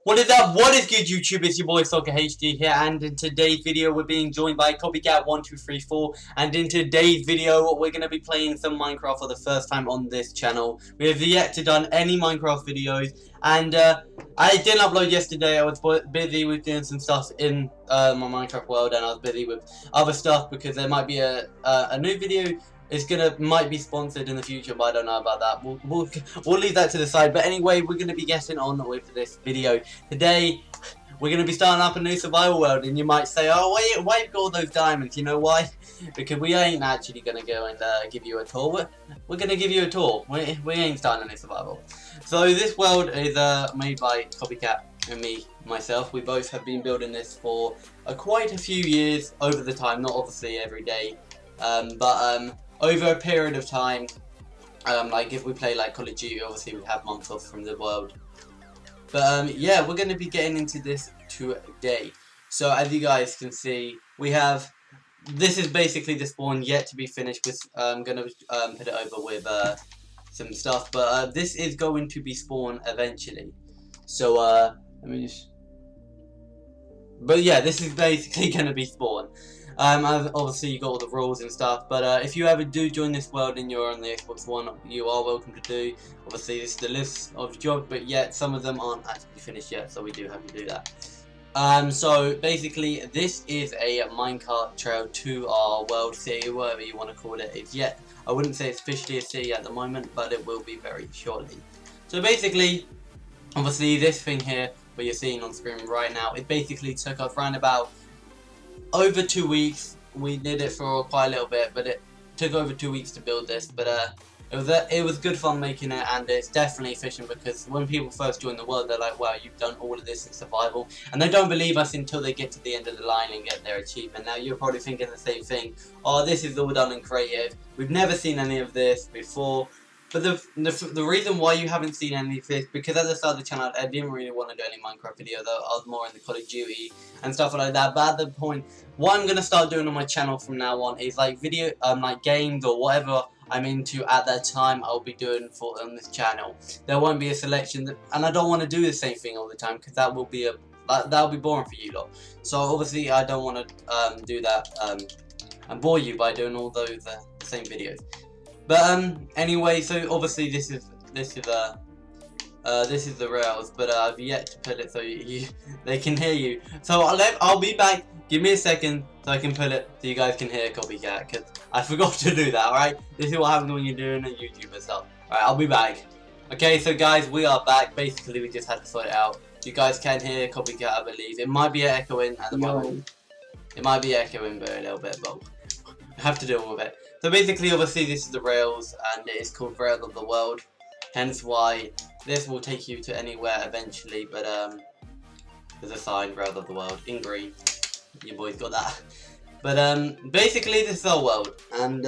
What is up? What is good, YouTube? It's your boy Soccer HD here, and in today's video we're being joined by Copycat1234, and in today's video we're gonna be playing some Minecraft for the first time on this channel. We have yet to done any Minecraft videos, and I didn't upload yesterday. I was busy with doing some stuff in my Minecraft world, and I was busy with other stuff because there might be a new video. It's might be sponsored in the future, but I don't know about that. We'll leave that to the side. But anyway, we're gonna be getting on with this video today. We're gonna be starting up a new survival world, and you might say, "Oh, why you got all those diamonds?" You know why? Because we ain't actually gonna go and give you a tour. We're gonna give you a tour. We ain't starting a new survival. So this world is made by Copycat and myself. We both have been building this for quite a few years over the time. Not obviously every day, but over a period of time, like if we play like Call of Duty, obviously we have months off from the world. But yeah, we're going to be getting into this today. So as you guys can see, this is basically the spawn yet to be finished. I'm going to put it over with some stuff, but this is going to be spawn eventually. So let me just. But yeah, this is basically going to be spawn. Obviously you got all the rules and stuff, but if you ever do join this world and you're on the Xbox One, you are welcome to do. Obviously this is the list of jobs, but yet some of them aren't actually finished yet, so we do have to do that. So basically this is a minecart trail to our world, city, whatever you want to call it. It's yet, I wouldn't say it's officially a city at the moment, but it will be very shortly. So basically, obviously this thing here, what you're seeing on screen right now, it basically took us around about over 2 weeks. We did it for quite a little bit, but it took over 2 weeks to build this. But it was good fun making it, and it's definitely efficient because when people first join the world, they're like, "Wow, you've done all of this in survival," and they don't believe us until they get to the end of the line and get their achievement. Now you're probably thinking the same thing. Oh, this is all done in creative. We've never seen any of this before. But the reason why you haven't seen any of this, because at the start of the channel I didn't really want to do any Minecraft videos. I was more in the Call of Duty and stuff like that. But at the point, what I'm gonna start doing on my channel from now on is like like games or whatever I'm into at that time. I'll be doing on this channel. There won't be a selection, and I don't want to do the same thing all the time because that will be that'll be boring for you lot. So obviously I don't want to do that and bore you by doing all those the same videos. But anyway, so obviously this is the rails, but I've yet to put it so they can hear you. So I'll be back. Give me a second so I can put it so you guys can hear Copycat, because I forgot to do that. Alright, this is what happens when you're doing a YouTube and stuff. Alright, I'll be back. Okay, so guys, we are back. Basically, we just had to sort it out. You guys can hear Copycat, I believe. It might be echoing at the moment. It might be echoing a little bit, but I have to deal with it. So basically, obviously, this is the rails, and it is called Rails of the World. Hence why this will take you to anywhere eventually. But there's a sign, Rails of the World, in green. Your boys got that. But basically, this is our world, and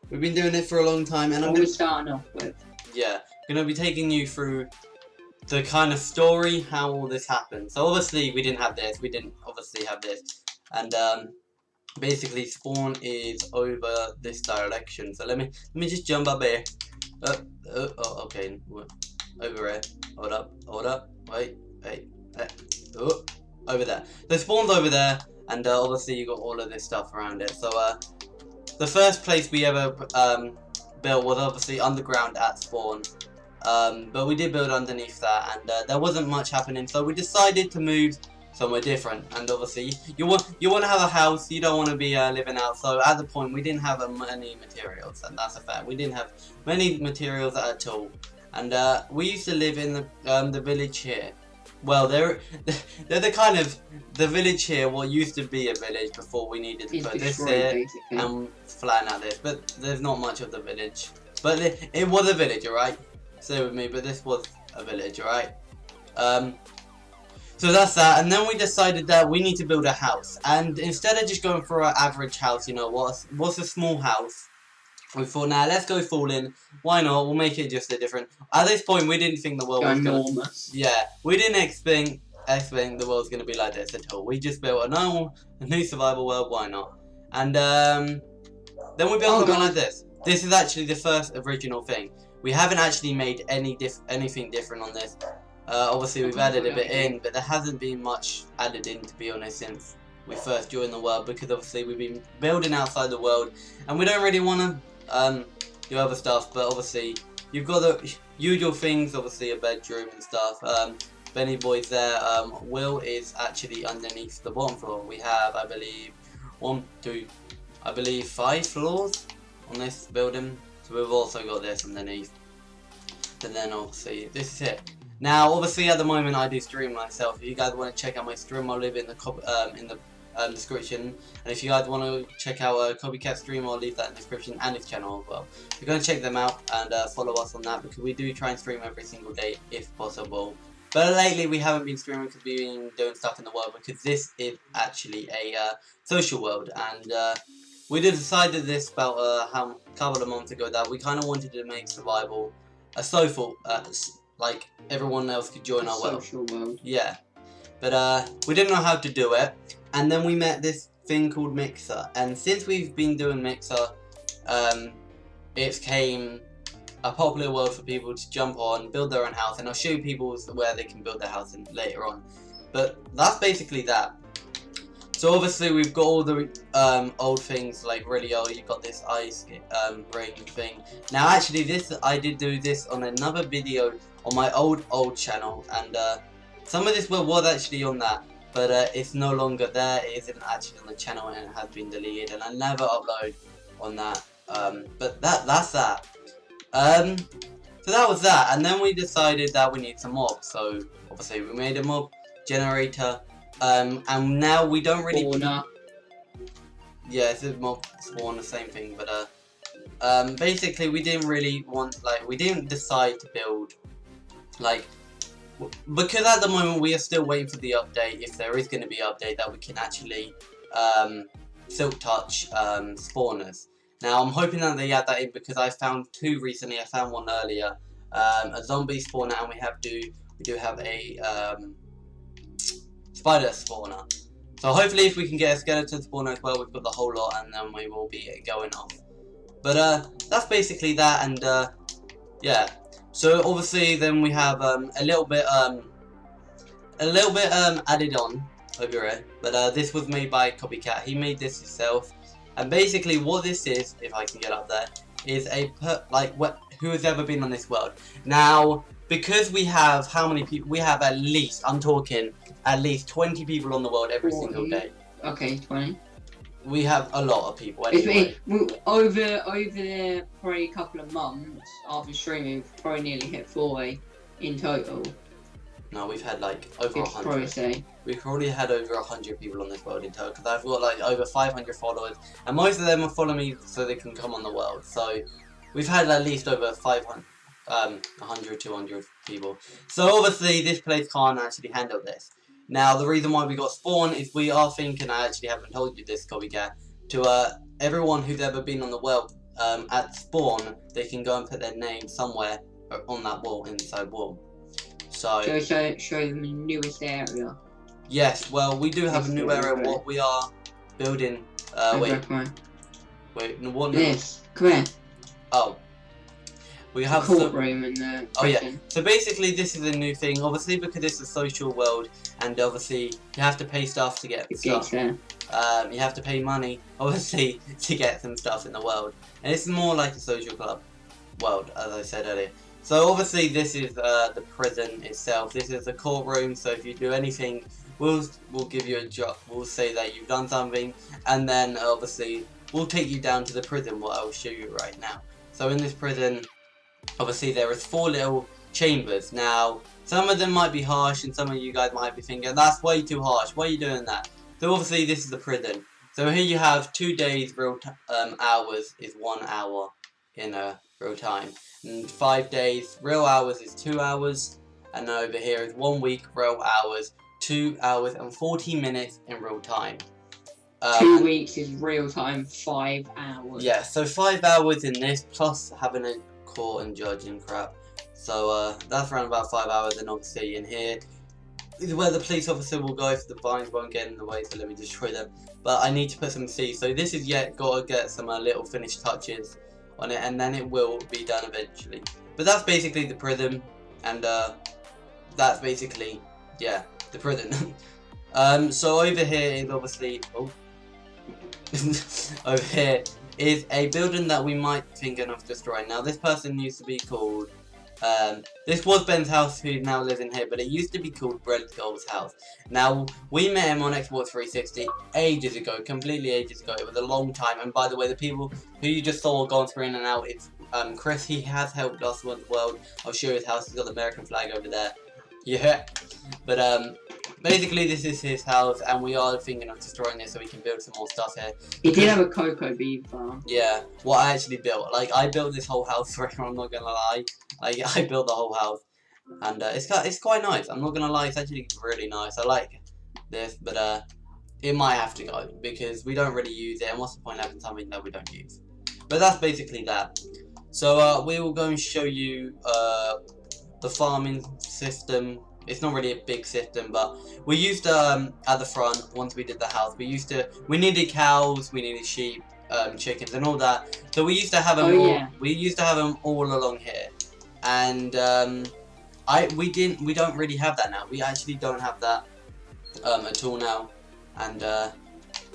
we've been doing it for a long time. And I'm gonna starting off with. Yeah, gonna be taking you through the kind of story, how all this happened. So obviously, we didn't have this. We didn't obviously have this, and basically, spawn is over this direction. So let me just jump up here. Oh, okay, over here. Hold up. Wait. Oh, over there. The spawn's over there, and obviously you got all of this stuff around it. So the first place we ever built was obviously underground at spawn. But we did build underneath that, and there wasn't much happening. So we decided to move somewhere different, and obviously you want to have a house. You don't want to be living out. So at the point we didn't have many materials, and that's a fact. We didn't have many materials at all, and we used to live in the village here. Well, they're the kind of the village here. What used to be a village before we needed to put this here and flatten out this. But there's not much of the village. But it was a village, alright. Stay with me. But this was a village, alright. So that's that, and then we decided that we need to build a house, and instead of just going for an average house, you know, what's a small house, we thought, nah, let's go full in. Why not? We'll make it just a different. At this point, we didn't think the world was enormous. Yeah, we didn't expect the world's gonna be like this at all. We just built a new survival world. Why not? And then we built something like this. This is actually the first original thing. We haven't actually made anything different on this. Obviously we've added a bit in, but there hasn't been much added in, to be honest, since we first joined the world, because obviously we've been building outside the world and we don't really want to do other stuff. But obviously you've got the usual things, obviously a bedroom and stuff. Benny Boy's there. Will is actually underneath the bottom floor. We have, I believe, 5 floors on this building, so we've also got this underneath. And then obviously this is it. Now obviously at the moment I do stream myself. If you guys want to check out my stream, I'll leave it in the description. And if you guys want to check out Copycat stream, I'll leave that in the description, and his channel as well. You're going to check them out and follow us on that, because we do try and stream every single day if possible. But lately we haven't been streaming because we've been doing stuff in the world, because this is actually a social world, and we did decided this about a couple of months ago that we kind of wanted to make survival a social, like everyone else could join our world. Social world. Yeah, but we didn't know how to do it, and then we met this thing called Mixer, and since we've been doing Mixer, it became a popular world for people to jump on, build their own house, and I'll show you people where they can build their house in later on. But that's basically that. So obviously we've got all the old things, like really old. You've got this ice ring thing. Now actually I did do this on another video on my old channel, and some of this was actually on that, but it's no longer there. It isn't actually on the channel, and it has been deleted, and I never upload on that. But that's that. So that was that, and then we decided that we need some mobs. So obviously we made a mob generator. And now we don't really. Spawner. Yeah, it's a mob spawn, the same thing, but basically we didn't really want, like, we didn't decide to build, like, because at the moment we are still waiting for the update, if there is going to be an update, that we can actually silk touch spawners. Now I'm hoping that they add that in, because I found 2 recently. I found one earlier, a zombie spawner, and we do have a spider spawner. So hopefully if we can get a skeleton spawner as well, we've got the whole lot, and then we will be going off. But that's basically that, and yeah. So obviously then we have a little bit added on over here. But this was made by Copycat. He made this himself. And basically what this is, if I can get up there, is who has ever been on this world. Now, because we have how many people? We have at least, I'm talking at least 20 people on the world every single day. Okay, 20. We have a lot of people anyway. Over probably a couple of months after streaming, we've probably nearly hit 40 in total. No, we've had like over 100. Say. We've probably had over 100 people on this world in total, because I've got like over 500 followers, and most of them are following me so they can come on the world. So we've had at least over 500. 100, 200 people. So obviously this place can't actually handle this. Now the reason why we got spawn is we are thinking, I actually haven't told you this, Copycat, to everyone who's ever been on the world, at spawn, they can go and put their name somewhere on that wall, inside wall. So show them the newest area. Yes, well we do have a new area. What we are building, wait, what? This, come here. Oh. We have the courtroom and the prison. Oh yeah, so basically this is a new thing, obviously because it's a social world, and obviously you have to pay stuff to get stuff. You have to pay money, obviously, to get some stuff in the world. And it's more like a social club world, as I said earlier. So obviously this is the prison itself. This is the courtroom, so if you do anything, we'll give you a job. We'll say that you've done something, and then obviously we'll take you down to the prison, what I'll show you right now. So in this prison, obviously there is 4 little chambers. Now some of them might be harsh, and some of you guys might be thinking that's way too harsh, why are you doing that? So obviously this is the prison. So here you have 2 days real hours is 1 hour in real time, and 5 days real hours is 2 hours, and over here is 1 week real hours, 2 hours and 40 minutes in real time. 2 weeks is real time, 5 hours. Yeah, so 5 hours in this, plus having a court and judge and crap. So that's around about 5 hours, and obviously in here is where the police officer will go if the vines won't get in the way, so let me destroy them. But I need to put some seeds, so this is yet got to get some little finished touches on it, and then it will be done eventually. But that's basically the prison, and that's basically, yeah, the prison. So over here is obviously, over here is a building that we might think of destroying. Now this person used to be called, this was Ben's house who now lives in here, but it used to be called Brent Gold's house. Now, we met him on Xbox 360 ages ago, completely ages ago. It was a long time, and by the way, the people who you just saw gone through in and out, it's Chris. He has helped us with the world. I'll show you his house. He's got the American flag over there. Yeah, but basically this is his house, and we are thinking of destroying it so we can build some more stuff here. He did have a cocoa bean farm. Yeah, what I actually built. Like, I built this whole house for him, I'm not gonna lie. Like, I built the whole house. And it's quite nice. I'm not gonna lie, it's actually really nice. I like this, but it might have to go because we don't really use it, and what's the point of having something that we don't use? But that's basically that. So we will go and show you the farming system. It's not really a big system, but we used at the front, once we did the house, we needed cows, we needed sheep, chickens and all that. So we used to have them we used to have them all along here. And we don't really have that now. We actually don't have that at all now. And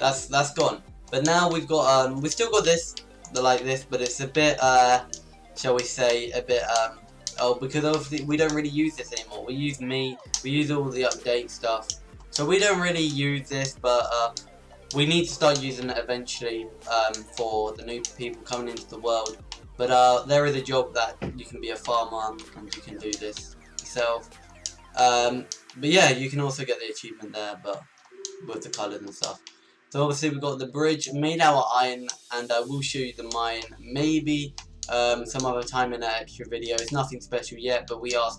that's gone. But now we've got we still got this, like this, but it's a bit shall we say a bit because obviously we don't really use this anymore. We use all the update stuff. So we don't really use this, but we need to start using it eventually for the new people coming into the world. But there is a job that you can be a farmer and you can do this yourself. But yeah, you can also get the achievement there, but with the colours and stuff. So obviously we've got the bridge made out of iron, and I will show you the mine maybe some other time in an extra video. It's nothing special yet, but we are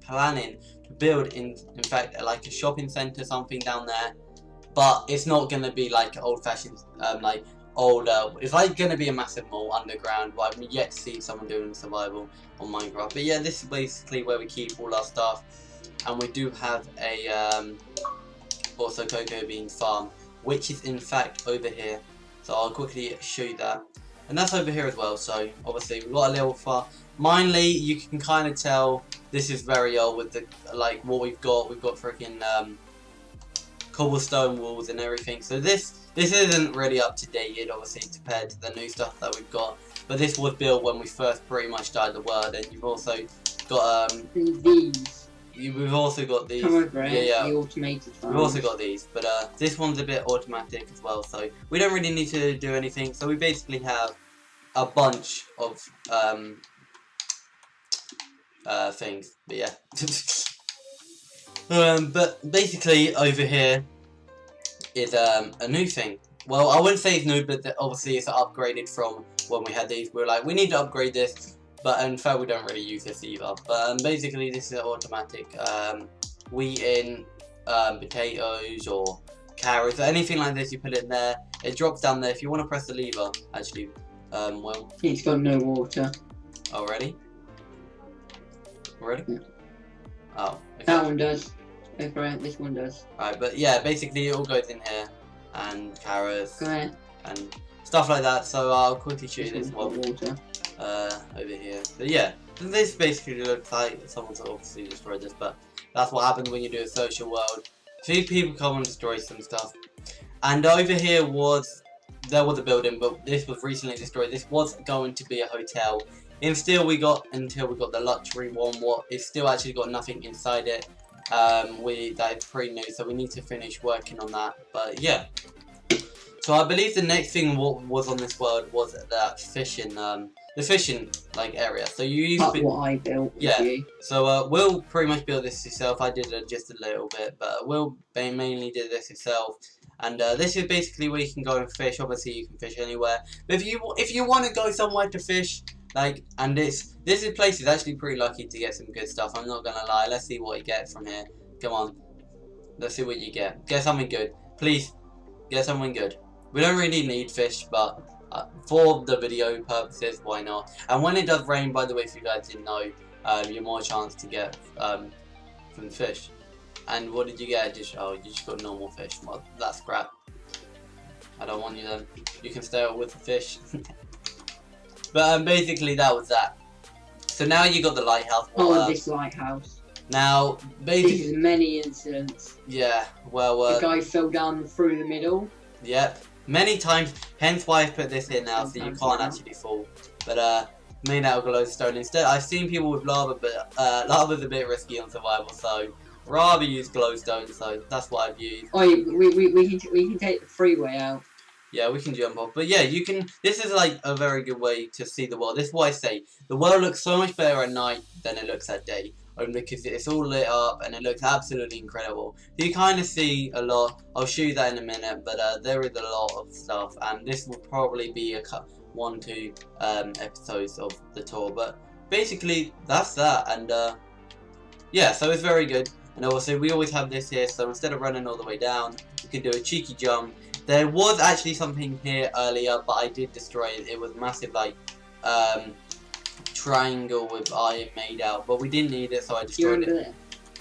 planning to build in fact like a shopping centre, something down there. But it's not going to be like old-fashioned like it's like going to be a massive mall underground, but I've yet to see someone doing survival on Minecraft. But yeah, this is basically where we keep all our stuff, and we do have a also cocoa bean farm, which is in fact over here. So I'll quickly show you that, and that's over here as well. So obviously we've got a little farm. Mainly, you can kind of tell this is very old with the like what we've got. We've got freaking cobblestone walls and everything. So this isn't really up to date yet, obviously, compared to the new stuff that we've got. But this was built when we first pretty much started the world, and you've also got these. We've also got these. Come over here, yeah. the automated farms. We've also got these, but this one's a bit automatic as well, so we don't really need to do anything. So we basically have a bunch of things, but yeah. But basically over here is a new thing. Well, I wouldn't say it's new, but obviously it's upgraded from when we had these. We were like, we need to upgrade this. But in fact, we don't really use this either. But basically, this is automatic. Wheat in, potatoes or carrots or anything like this, you put it in there. It drops down there. If you want to press the lever, actually, well. It's got no water. Oh, ready? Ready? Yeah. Oh. Okay. That one does. Okay, this one does. Alright, but yeah, basically it all goes in here, and carrots Go ahead. and stuff like that. So I'll quickly show you this one. Water. Over here. But yeah, this basically looks like someone's obviously destroyed this, but that's what happens when you do a social world. Few people come and destroy some stuff. And over here there was a building, but this was recently destroyed. This was going to be a hotel. Until we got the luxury one, it's still actually got nothing inside it. That is pretty new, so we need to finish working on that. But yeah. So I believe the next thing what was on this world was that fishing, the fishing like area. So you used That's what I built. Yeah. You. So Will pretty much built this himself. I did just a little bit, but Will mainly did this himself. And this is basically where you can go and fish. Obviously, you can fish anywhere. But if you want to go somewhere to fish, like, and this place is actually pretty lucky to get some good stuff. I'm not gonna lie. Let's see what you get from here. Come on, let's see what you get. Get something good, please. Get something good. We don't really need fish, but for the video purposes, why not? And when it does rain, by the way, if you guys didn't know, you're more chance to get from fish. And what did you get? You just got normal fish. Well, that's crap. I don't want you then. You can stay with the fish. But basically that was that. So now you got the lighthouse. Oh, this lighthouse. Now, basically, There's many incidents. yeah, well, The guy fell down through the middle. yep, many times, hence why I've put this in now, so you Sometimes can't now. actually fall. But, made out of glowstone instead. I've seen people with lava, but, lava's a bit risky on survival, so rather use glowstone, so that's what I've used. Oh, we can take the freeway out. Yeah, we can jump off. But yeah, you can. This is like a very good way to see the world. This is why I say the world looks so much better at night than it looks at day. Only because it's all lit up and it looks absolutely incredible. You kind of see a lot. I'll show you that in a minute. But there is a lot of stuff, and this will probably be a one, two episodes of the tour. But basically, that's that. And yeah, so it's very good. And also, we always have this here. So instead of running all the way down, you can do a cheeky jump. There was actually something here earlier, but I did destroy it. It was massive, like, triangle with iron made out, but we didn't need it, so I destroyed it.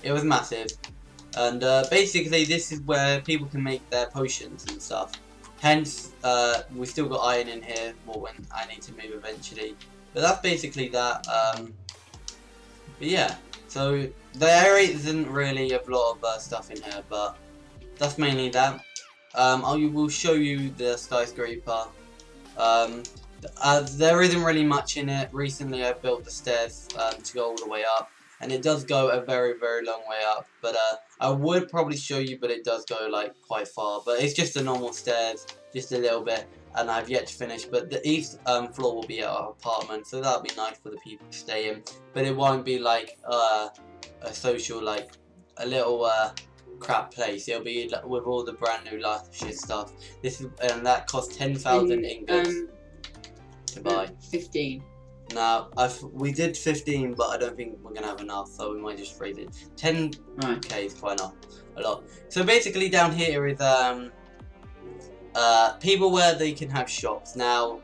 It was massive. And basically, this is where people can make their potions and stuff. Hence, we still got iron in here, well, when I need to move eventually. But that's basically that. But yeah, so the area isn't really a lot of stuff in here, but that's mainly that. I will show you the skyscraper. There isn't really much in it. Recently I built the stairs to go all the way up, and it does go a very, very long way up. But I would probably show you, but it does go like quite far. But it's just the normal stairs, just a little bit, and I've yet to finish. But the east floor will be our apartment, so that'll be nice for the people to stay in. But it won't be like a social, like a little crap place. It'll be with all the brand new luscious stuff. This is, and that costs 10,000 ingots to buy. 15. Now we did 15, but I don't think we're gonna have enough, so we might just phrase it. 10k is quite enough, a lot. So basically, down here is people where they can have shops. Now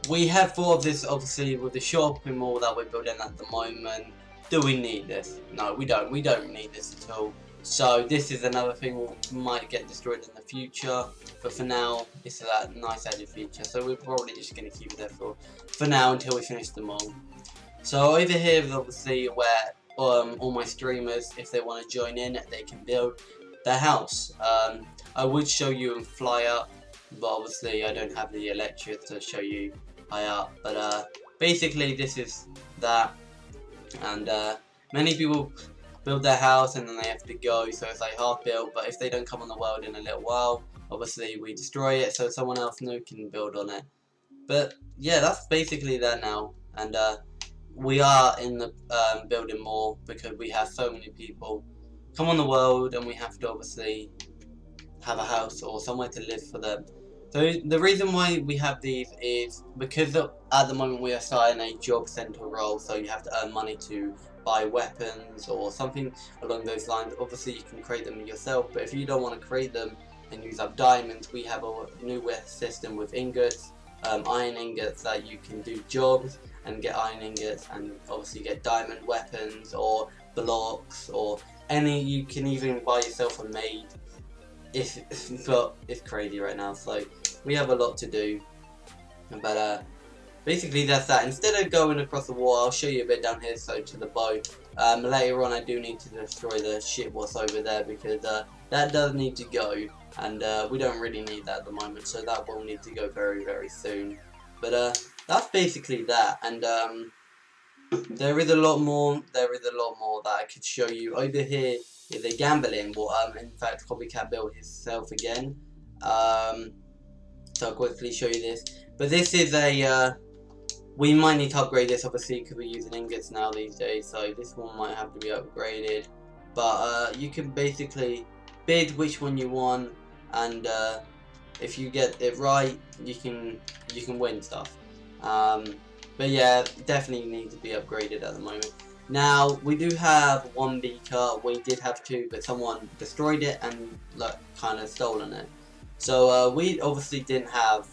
we have thought of this obviously with the shopping mall that we're building at the moment. Do we need this? No, we don't. We don't need this at all. So this is another thing that might get destroyed in the future, but for now it's a nice added feature, so we're probably just going to keep it there for now until we finish the mall. So over here is obviously where all my streamers, if they want to join in, they can build their house. I would show you and fly up, but obviously I don't have the electric to show you high up. But basically this is that, and many people build their house and then they have to go, so it's like half built. But if they don't come on the world in a little while, obviously we destroy it so someone else new can build on it. But yeah, that's basically that now. And we are in the building more because we have so many people come on the world, and we have to obviously have a house or somewhere to live for them. So the reason why we have these is because at the moment we are starting a job center role, so you have to earn money to buy weapons or something along those lines. Obviously you can create them yourself, but if you don't want to create them and use up diamonds, we have a new system with ingots, iron ingots, that you can do jobs and get iron ingots, and obviously get diamond weapons or blocks or any. You can even buy yourself a maid. It's crazy right now, so we have a lot to do. But basically that's that. Instead of going across the wall, I'll show you a bit down here, so to the bow. Later on I do need to destroy the ship what's over there, because that does need to go, and we don't really need that at the moment, so that will need to go very, very soon. But that's basically that, and there is a lot more that I could show you. Over here is a gambling, well, in fact Copycat built himself again, so I'll quickly show you this. But this is a we might need to upgrade this, obviously, because we're using ingots now these days, so this one might have to be upgraded. But you can basically bid which one you want, and if you get it right, you can win stuff. But yeah, definitely need to be upgraded at the moment. Now we do have one beaker. We did have two, but someone destroyed it and kind of stolen it. So we obviously didn't have.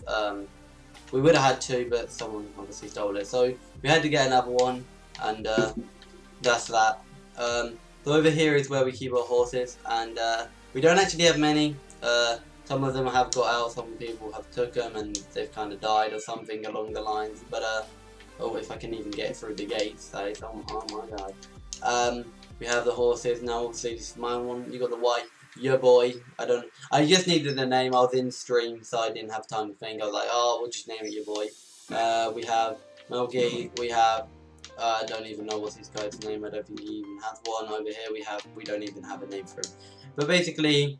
We would have had two, but someone obviously stole it. So we had to get another one, and that's that. So over here is where we keep our horses, and we don't actually have many. Some of them have got out, some people have took them and they've kind of died or something along the lines. But oh, if I can even get through the gates, oh my god. We have the horses. Now obviously this is my one. You got the white. Your boy. I just needed a name. I was in stream, so I didn't have time to think. I was like, oh, we'll just name it your boy. We have Melky. We have. I don't even know what's this guy's name. I don't think he even has one. Over here we don't even have a name for him. But basically,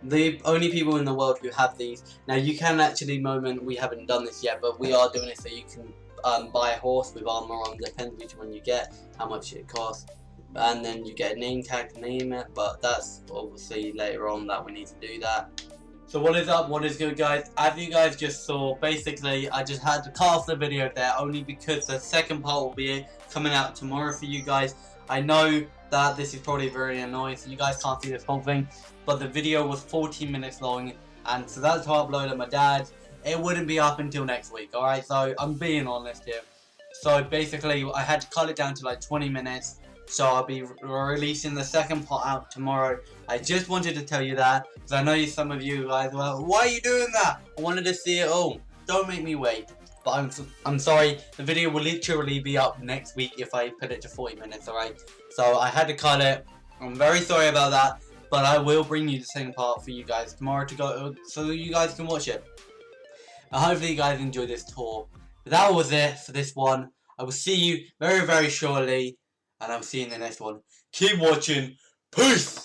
the only people in the world who have these. Now you can actually we haven't done this yet, but we are doing it so you can buy a horse with armor on. Depends which one you get, how much it costs, and then you get a name tag to name it. But that's obviously later on that we need to do that. So what is up, what is good guys? As you guys just saw, basically I just had to cut off the video there only because the second part will be coming out tomorrow for you guys. I know that this is probably very annoying, so you guys can't see this whole thing, but the video was 14 minutes long, and so that's how I uploaded my dad. It wouldn't be up until next week, alright? So I'm being honest here. So basically I had to cut it down to like 20 minutes. So I'll be releasing the second part out tomorrow. I just wanted to tell you that, because I know some of you guys were like, why are you doing that? I wanted to see it all. Don't make me wait. But I'm sorry, the video will literally be up next week if I put it to 40 minutes, alright? So I had to cut it. I'm very sorry about that, but I will bring you the second part for you guys tomorrow to go, so you guys can watch it. And hopefully you guys enjoy this tour. But that was it for this one. I will see you very, very shortly. And I'll see you in the next one. Keep watching. Peace!